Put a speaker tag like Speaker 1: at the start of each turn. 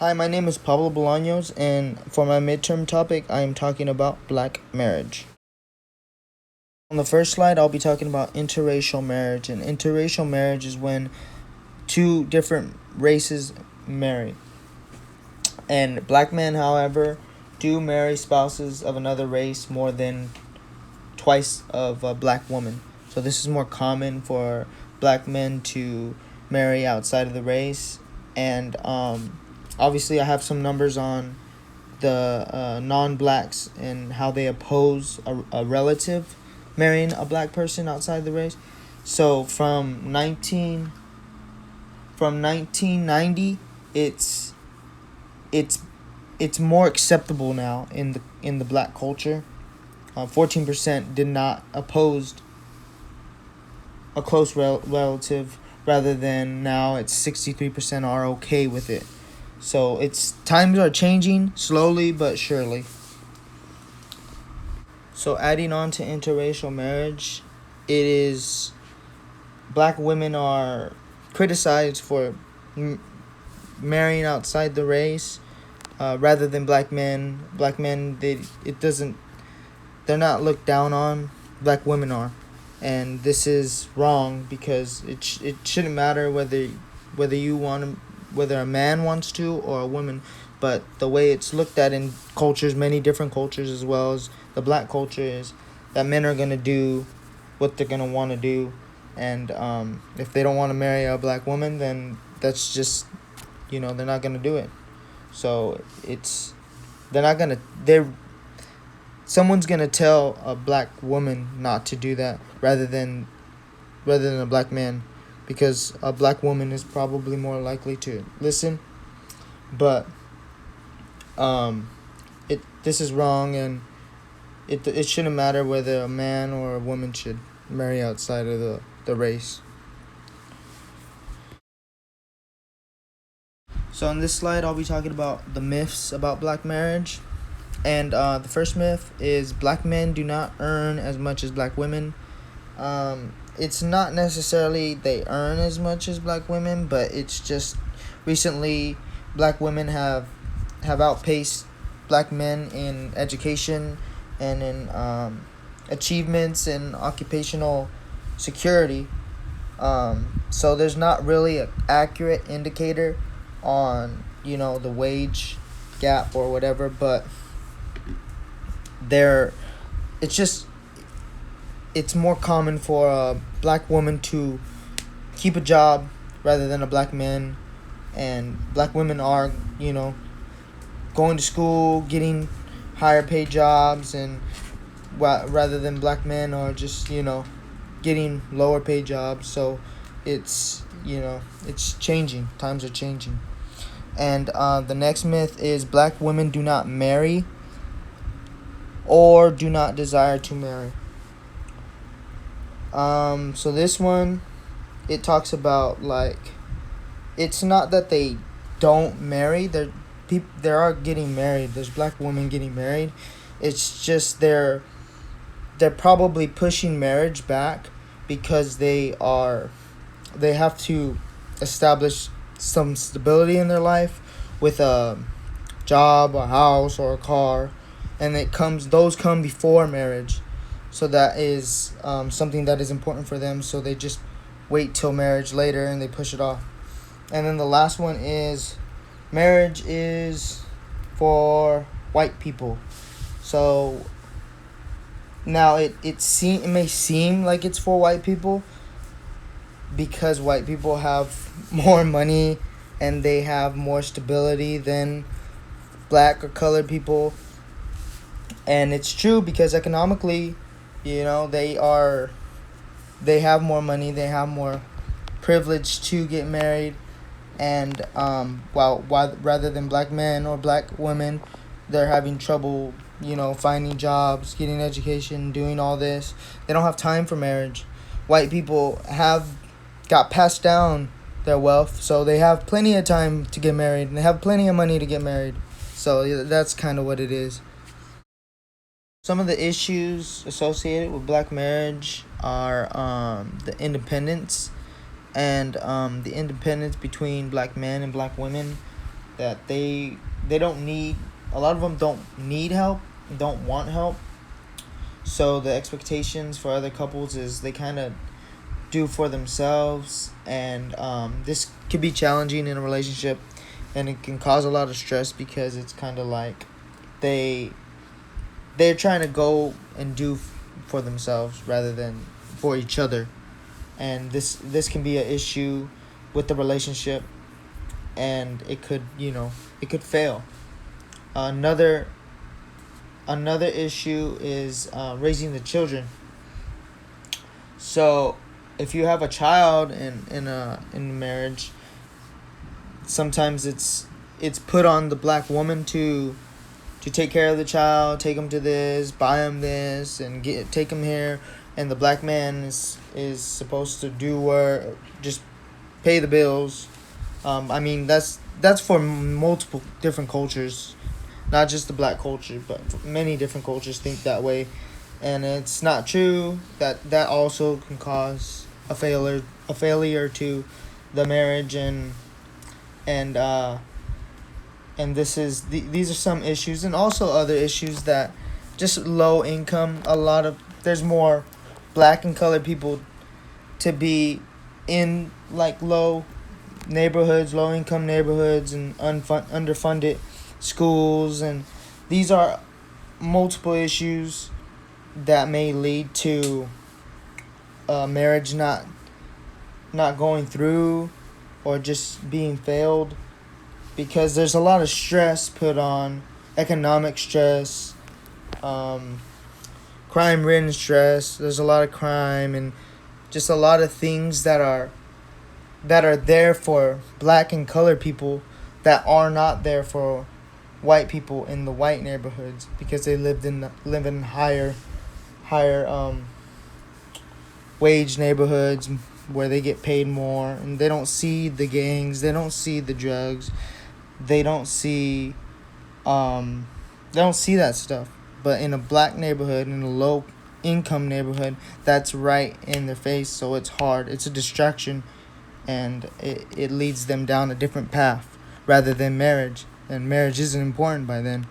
Speaker 1: Hi, my name is Pablo Bolaños, and for my midterm topic, I am talking about black marriage. On the first slide, I'll be talking about interracial marriage, and interracial marriage is when two different races marry. And black men, however, do marry spouses of another race more than twice of a black woman. So this is more common for black men to marry outside of the race, and obviously, I have some numbers on the non-blacks and how they oppose a relative marrying a black person outside the race. So from 1990, it's it's more acceptable now in the black culture. 14% did not oppose a close relative, rather than now it's 63% are okay with it. So it's times are changing slowly but surely. So adding on to interracial marriage, it is black women are criticized for marrying outside the race, rather than black men. Black men, they're not looked down on. Black women are, and this is wrong because it shouldn't matter whether you want to, whether a man wants to or a woman, but the way it's looked at in cultures, many different cultures as well as the black culture, is that men are gonna do what they're gonna want to do, and if they don't want to marry a black woman, then that's just, they're not gonna do it. So it's they're not gonna they're someone's gonna tell a black woman not to do that rather than a black man, because a black woman is probably more likely to listen. But it this is wrong, and it shouldn't matter whether a man or a woman should marry outside of the race. So on this slide, I'll be talking about the myths about black marriage. And the first myth is black men do not earn as much as black women. It's not necessarily they earn as much as black women, but it's just recently black women have outpaced black men in education and in achievements and occupational security. So there's not really an accurate indicator on the wage gap or whatever, but there it's more common for a black woman to keep a job rather than a black man, and black women are going to school, getting higher paid jobs, and rather than black men are just getting lower paid jobs. So it's changing, times are changing. And the next myth is black women do not marry or do not desire to marry. So this one, it talks about, like, it's not that they don't marry. There are getting married. There's black women getting married. It's just they're probably pushing marriage back because they have to establish some stability in their life with a job, a house, or a car, and those come before marriage. So that is something that is important for them. So they just wait till marriage later and they push it off. And then the last one is marriage is for white people. So now it may seem like it's for white people because white people have more money and they have more stability than black or colored people. And it's true because economically, they have more money, they have more privilege to get married, and while rather than black men or black women, they're having trouble, finding jobs, getting education, doing all this. They don't have time for marriage. White people have got passed down their wealth, so they have plenty of time to get married, and they have plenty of money to get married. So yeah, that's kind of what it is. Some of the issues associated with black marriage are the independence, and the independence between black men and black women. that they don't need, a lot of them don't need help, don't want help. So the expectations for other couples is they kind of do for themselves, and this could be challenging in a relationship, and it can cause a lot of stress because it's kind of like they they're trying to go and do for themselves rather than for each other, and this can be an issue with the relationship, and it could, it could fail. Another issue is raising the children. So if you have a child in marriage, sometimes it's put on the black woman to take care of the child, take him to this, buy him this, and take him here, and the black man is supposed to do work, just pay the bills. I mean, that's for multiple different cultures, not just the black culture, but many different cultures think that way, and it's not true. That also can cause a failure to the marriage, and and these are some issues, and also other issues that just low income. There's more black and colored people to be in like low income neighborhoods and underfunded schools, and these are multiple issues that may lead to marriage not going through, or just being failed, because there's a lot of stress put on, economic stress, crime-ridden stress. There's a lot of crime and just a lot of things that are there for black and colored people that are not there for white people in the white neighborhoods, because they live in higher wage neighborhoods where they get paid more, and they don't see the gangs, they don't see the drugs, they don't see that stuff. But in a black neighborhood, in a low income neighborhood, that's right in their face, so it's hard, it's a distraction, and it leads them down a different path rather than marriage, and marriage isn't important by then.